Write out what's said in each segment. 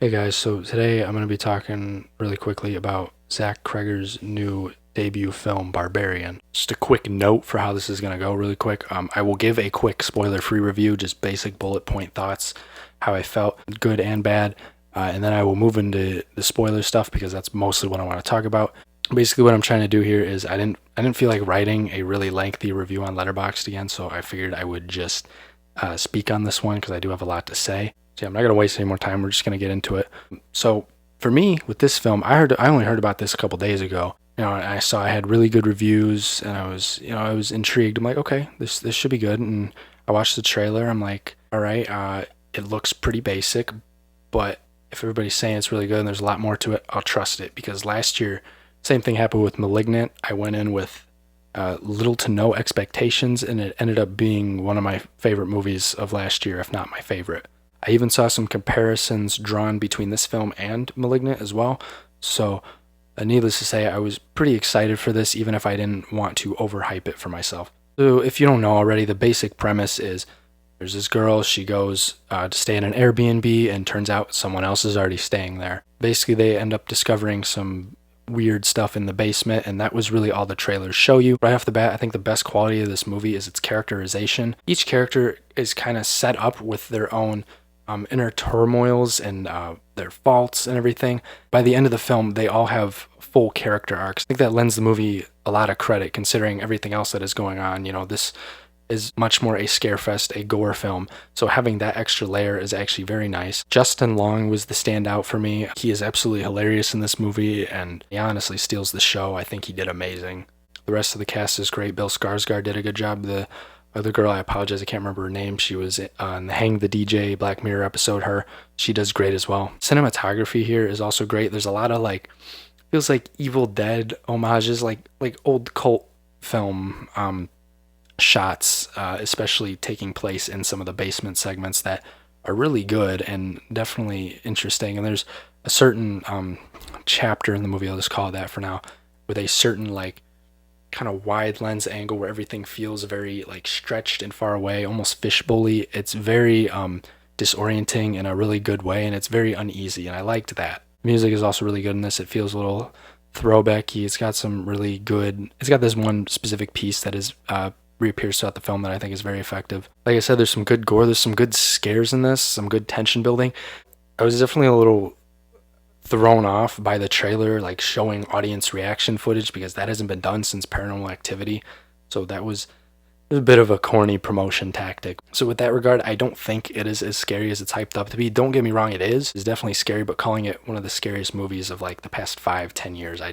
Hey guys, so today I'm going to be talking really quickly about Zach Kreger's new debut film, Barbarian. Just a quick note for how this is going to go, really quick. I will give a quick spoiler free review, just basic bullet point thoughts, how I felt, good and bad, and then I will move into the spoiler stuff because that's mostly what I want to talk about. Basically, what I'm trying to do here is I didn't feel like writing a really lengthy review on Letterboxd again, so I figured I would just speak on this one because I do have a lot to say. So yeah, I'm not gonna waste any more time. We're just gonna get into it. So for me, with this film, I only heard about this a couple days ago. And I saw I had really good reviews, and I was intrigued. I'm like, okay, this should be good. And I watched the trailer. I'm like, all right, it looks pretty basic, but if everybody's saying it's really good and there's a lot more to it, I'll trust it. Because last year, same thing happened with *Malignant*. I went in with little to no expectations, and it ended up being one of my favorite movies of last year, if not my favorite. I even saw some comparisons drawn between this film and *Malignant* as well. So, needless to say, I was pretty excited for this, even if I didn't want to overhype it for myself. So, if you don't know already, the basic premise is there's this girl, she goes to stay in an Airbnb, and turns out someone else is already staying there. Basically, they end up discovering some weird stuff in the basement, and that was really all the trailers show you. Right off the bat, I think the best quality of this movie is its characterization. Each character is kind of set up with their own inner turmoils and their faults and everything. By the end of the film, they all have full character arcs. I think that lends the movie a lot of credit considering everything else that is going on. This is much more a scarefest, a gore film. So having that extra layer is actually very nice. Justin Long was the standout for me. He is absolutely hilarious in this movie, and he honestly steals the show. I think he did amazing. The rest of the cast is great. Bill Skarsgård did a good job. The other girl, I apologize, I can't remember her name. She was on the Hang the DJ Black Mirror episode. She does great as well. Cinematography here is also great. There's a lot of feels like Evil Dead homages, like old cult film shots, especially taking place in some of the basement segments that are really good and definitely interesting. And there's a certain chapter in the movie, I'll just call it that for now, with a certain kind of wide lens angle where everything feels very stretched and far away, almost fishbowl-y. It's very disorienting in a really good way, and it's very uneasy, and I liked that. Music is also really good in this. It feels a little throwbacky. It's got this one specific piece that is reappears throughout the film that I think is very effective. Like I said, there's some good gore, there's some good scares in this, some good tension building. I was definitely a little thrown off by the trailer, showing audience reaction footage, because that hasn't been done since Paranormal Activity. So that was a bit of a corny promotion tactic. So with that regard, I don't think it is as scary as it's hyped up to be. Don't get me wrong, it is. It's definitely scary, but calling it one of the scariest movies of the past 5-10 years, I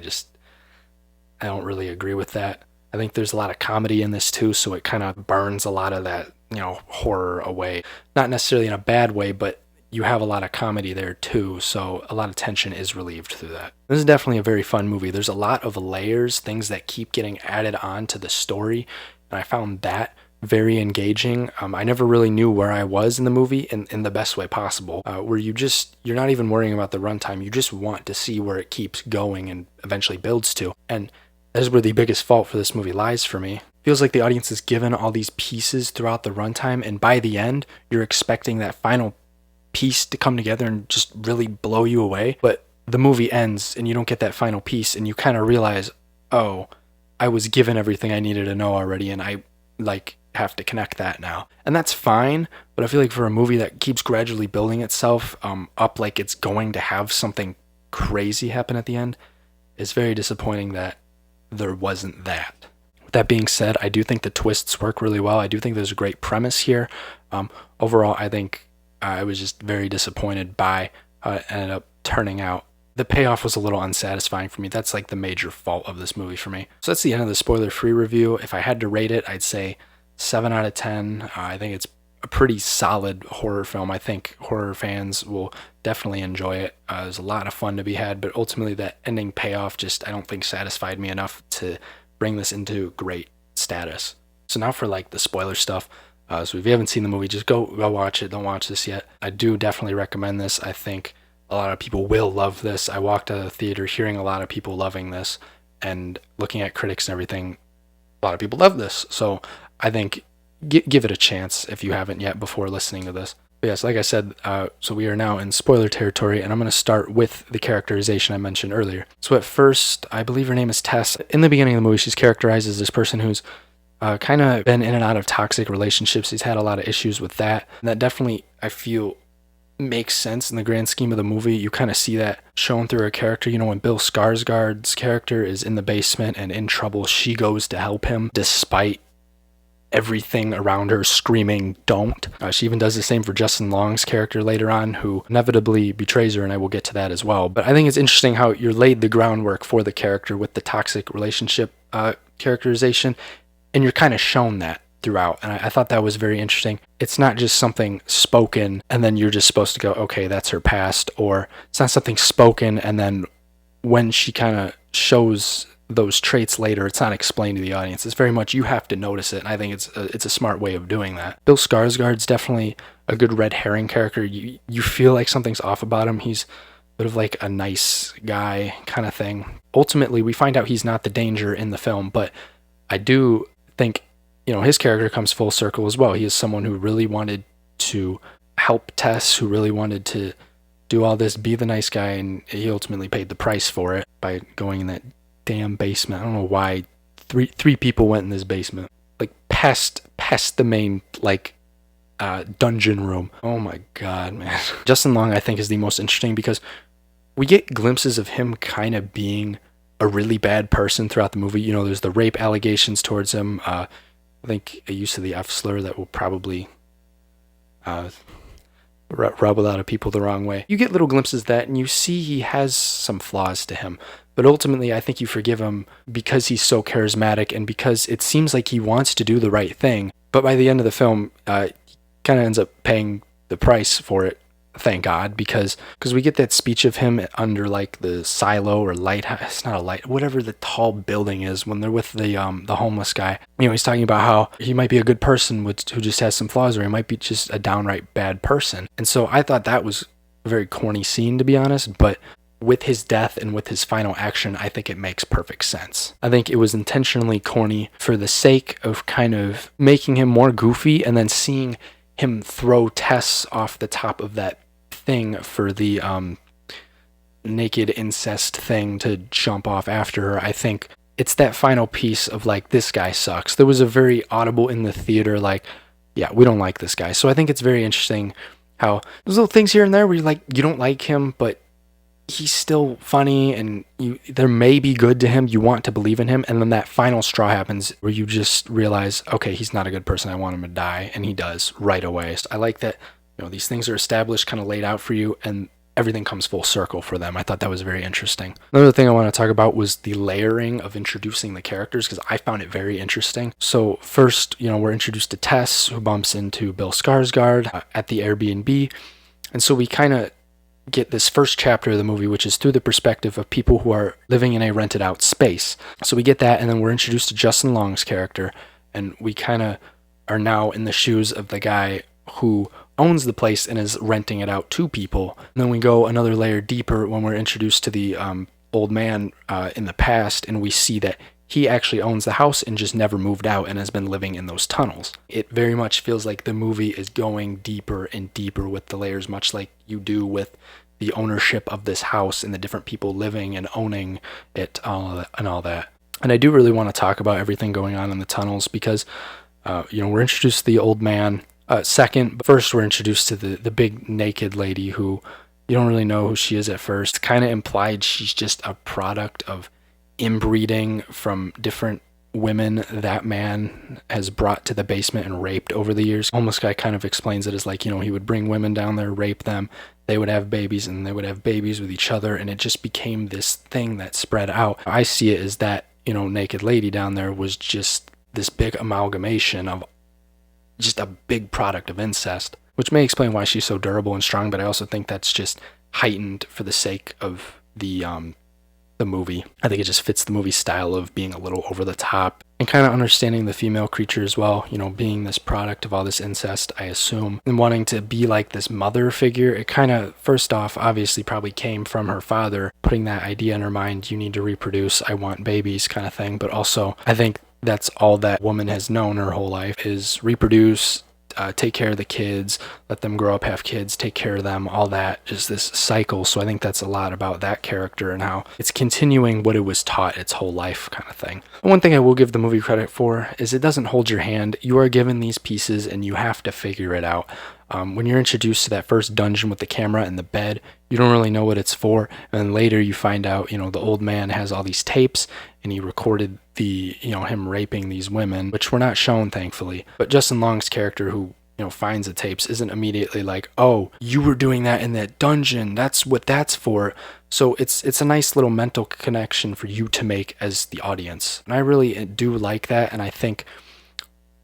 don't really agree with that. I think there's a lot of comedy in this too, so it kind of burns a lot of that, horror away. Not necessarily in a bad way, but you have a lot of comedy there too, so a lot of tension is relieved through that. This is definitely a very fun movie. There's a lot of layers, things that keep getting added on to the story, and I found that very engaging. I never really knew where I was in the movie in the best way possible, where you're not even worrying about the runtime. You just want to see where it keeps going and eventually builds to. And that is where the biggest fault for this movie lies for me. Feels like the audience is given all these pieces throughout the runtime, and by the end, you're expecting that final piece to come together and just really blow you away. But the movie ends and you don't get that final piece, and you kind of realize, oh, I was given everything I needed to know already, and I have to connect that now. And that's fine, but I feel like for a movie that keeps gradually building itself up like it's going to have something crazy happen at the end, it's very disappointing that there wasn't that. With that being said, I do think the twists work really well. I do think there's a great premise here. Overall, I think I was just very disappointed by how it ended up turning out. The payoff was a little unsatisfying for me. That's the major fault of this movie for me. So that's the end of the spoiler-free review. If I had to rate it, I'd say 7 out of 10. I think it's a pretty solid horror film. I think horror fans will definitely enjoy it. There's a lot of fun to be had, but ultimately that ending payoff I don't think satisfied me enough to bring this into great status. So now for the spoiler stuff. So if you haven't seen the movie, just go watch it. Don't watch this yet. I do definitely recommend this. I think a lot of people will love this. I walked out of the theater hearing a lot of people loving this, and looking at critics and everything, a lot of people love this. So I think give it a chance if you haven't yet before listening to this. But yes, like I said, so we are now in spoiler territory, and I'm going to start with the characterization I mentioned earlier. So at first, I believe her name is Tess. In the beginning of the movie, she's characterized as this person who's kind of been in and out of toxic relationships. He's had a lot of issues with that. And that definitely, I feel, makes sense in the grand scheme of the movie. You kind of see that shown through her character. You know, when Bill Skarsgård's character is in the basement and in trouble, she goes to help him despite everything around her screaming, don't. She even does the same for Justin Long's character later on, who inevitably betrays her, and I will get to that as well. But I think it's interesting how you're laid the groundwork for the character with the toxic relationship characterization, and you're kind of shown that throughout, and I thought that was very interesting. It's not just something spoken and then you're just supposed to go, okay, that's her past, or it's not something spoken and then when she kind of shows those traits later, it's not explained to the audience. It's very much you have to notice it, and I think it's a smart way of doing that. Bill Skarsgård's definitely a good red herring character. You feel like something's off about him. He's sort of like a nice guy kind of thing. Ultimately, we find out he's not the danger in the film, but I do think, you know, his character comes full circle as well. He is someone who really wanted to help Tess, who really wanted to do all this, be the nice guy, and he ultimately paid the price for it by going in that damn basement. I don't know why three people went in this basement, like past the main dungeon room. Oh my god, man. Justin Long, I think, is the most interesting because we get glimpses of him kind of being a really bad person throughout the movie. You know, there's the rape allegations towards him. I think a use of the F slur that will probably rub a lot of people the wrong way. You get little glimpses of that, and you see he has some flaws to him. But ultimately, I think you forgive him because he's so charismatic and because it seems like he wants to do the right thing. But by the end of the film, he kind of ends up paying the price for it. Thank God, because we get that speech of him under like the silo or lighthouse. It's not a light, whatever the tall building is when they're with the homeless guy. You know, he's talking about how he might be a good person who just has some flaws, or he might be just a downright bad person. And so I thought that was a very corny scene, to be honest. But with his death and with his final action, I think it makes perfect sense. I think it was intentionally corny for the sake of kind of making him more goofy, and then seeing him throw Tess off the top of that thing for the naked incest thing to jump off after her. I think it's that final piece of like, this guy sucks. There was a very audible in the theater like, yeah, we don't like this guy. So I think it's very interesting how there's little things here and there where you don't like him, but he's still funny, and there may be good to him. You want to believe in him, and then that final straw happens where you just realize, okay, he's not a good person. I want him to die, and he does right away. So I like that, you know, these things are established, kind of laid out for you, and everything comes full circle for them. I thought that was very interesting. Another thing I want to talk about was the layering of introducing the characters, because I found it very interesting. So first, you know, we're introduced to Tess, who bumps into Bill Skarsgård at the Airbnb, and so we kind of get this first chapter of the movie, which is through the perspective of people who are living in a rented out space. So we get that, and then we're introduced to Justin Long's character, and we kind of are now in the shoes of the guy who owns the place and is renting it out to people. And then we go another layer deeper when we're introduced to the old man in the past, and we see that he actually owns the house and just never moved out and has been living in those tunnels. It very much feels like the movie is going deeper and deeper with the layers, much like you do with the ownership of this house and the different people living and owning it and all that. And I do really want to talk about everything going on in the tunnels because, you know, we're introduced to the old man second, but first we're introduced to the big naked lady who you don't really know who she is at first. It's kind of implied she's just a product of inbreeding from different women that man has brought to the basement and raped over the years. Homeless guy kind of explains it as like, you know, he would bring women down there, rape them, they would have babies, and they would have babies with each other, and it just became this thing that spread out. I see it as that, you know, naked lady down there was just this big amalgamation of just a big product of incest, which may explain why she's so durable and strong, but I also think that's just heightened for the sake of the movie. I think it just fits the movie style of being a little over the top and kind of understanding the female creature as well, you know, being this product of all this incest, I assume, and wanting to be like this mother figure. It kind of, first off, obviously probably came from her father, putting that idea in her mind, you need to reproduce, I want babies kind of thing. But also, I think that's all that woman has known her whole life is reproduce, take care of the kids, let them grow up, have kids, take care of them, all that, just this cycle. So I think that's a lot about that character and how it's continuing what it was taught its whole life kind of thing. One thing I will give the movie credit for is it doesn't hold your hand. You are given these pieces and you have to figure it out. When you're introduced to that first dungeon with the camera and the bed, you don't really know what it's for. And then later you find out, the old man has all these tapes and he recorded him raping these women, which were not shown, thankfully. But Justin Long's character, who finds the tapes, isn't immediately like, oh, you were doing that in that dungeon, that's what that's for. So it's a nice little mental connection for you to make as the audience. And I really do like that, and I think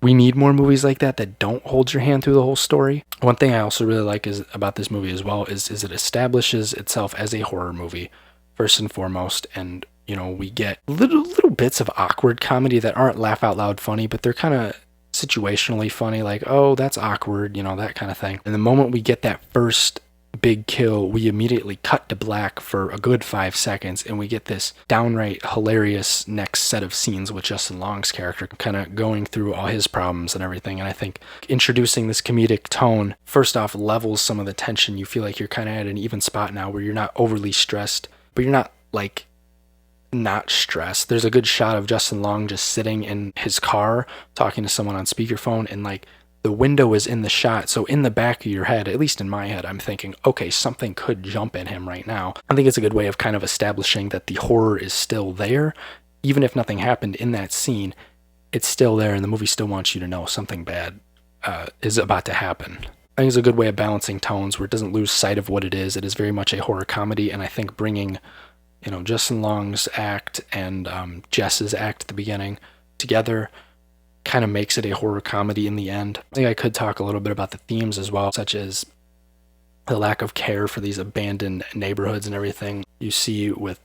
we need more movies like that that don't hold your hand through the whole story. One thing I also really like about this movie as well is it establishes itself as a horror movie, first and foremost, and we get little bits of awkward comedy that aren't laugh out loud funny, but they're kind of situationally funny, like, oh, that's awkward, that kind of thing. And the moment we get that first big kill, we immediately cut to black for a good 5 seconds, and we get this downright hilarious next set of scenes with Justin Long's character kind of going through all his problems and everything. And I think introducing this comedic tone, first off, levels some of the tension. You feel like you're kind of at an even spot now where you're not overly stressed, but you're not not stressed. There's a good shot of Justin Long just sitting in his car talking to someone on speakerphone, and the window is in the shot, so in the back of your head, at least in my head, I'm thinking, okay, something could jump at him right now. I think it's a good way of kind of establishing that the horror is still there. Even if nothing happened in that scene, it's still there, and the movie still wants you to know something bad is about to happen. I think it's a good way of balancing tones where it doesn't lose sight of what it is. It is very much a horror comedy, and I think bringing Justin Long's act and Jess's act at the beginning together kind of makes it a horror comedy in the end. I think I could talk a little bit about the themes as well, such as the lack of care for these abandoned neighborhoods and everything. You see with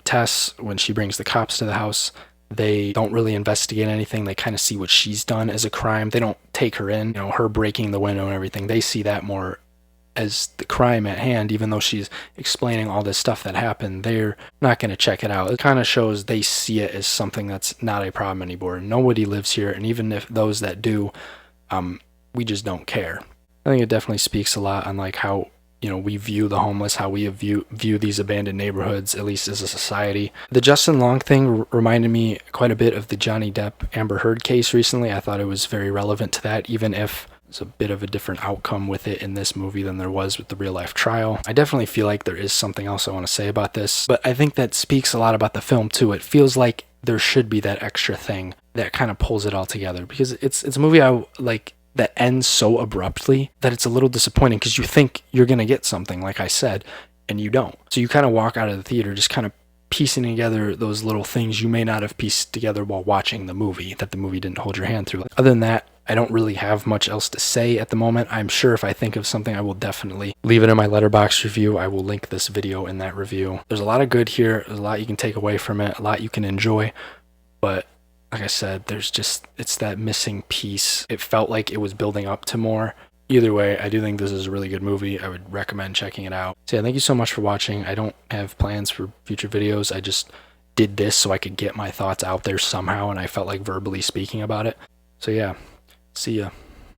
Tess, when she brings the cops to the house, they don't really investigate anything. They kind of see what she's done as a crime. They don't take her in, her breaking the window and everything. They see that more as the crime at hand, even though she's explaining all this stuff that happened. They're not going to check it out. It kind of shows they see it as something that's not a problem anymore. Nobody lives here, and even if those that do, we just don't care. I think it definitely speaks a lot on how we view the homeless, how we view these abandoned neighborhoods, at least as a society. The Justin Long thing reminded me quite a bit of the Johnny Depp Amber Heard case recently. I thought it was very relevant to that, even if it's a bit of a different outcome with it in this movie than there was with the real life trial. I definitely feel like there is something else I want to say about this, but I think that speaks a lot about the film too. It feels like there should be that extra thing that kind of pulls it all together, because it's a movie that ends so abruptly that it's a little disappointing, because you think you're going to get something, like I said, and you don't. So you kind of walk out of the theater just kind of piecing together those little things you may not have pieced together while watching the movie, that the movie didn't hold your hand through. Other than that, I don't really have much else to say at the moment. I'm sure if I think of something, I will definitely leave it in my Letterboxd review. I will link this video in that review. There's a lot of good here. There's a lot you can take away from it, a lot you can enjoy, but like I said, it's that missing piece. It felt like it was building up to more. Either way, I do think this is a really good movie. I would recommend checking it out. So yeah, thank you so much for watching. I don't have plans for future videos. I just did this so I could get my thoughts out there somehow, and I felt like verbally speaking about it. So yeah, see ya.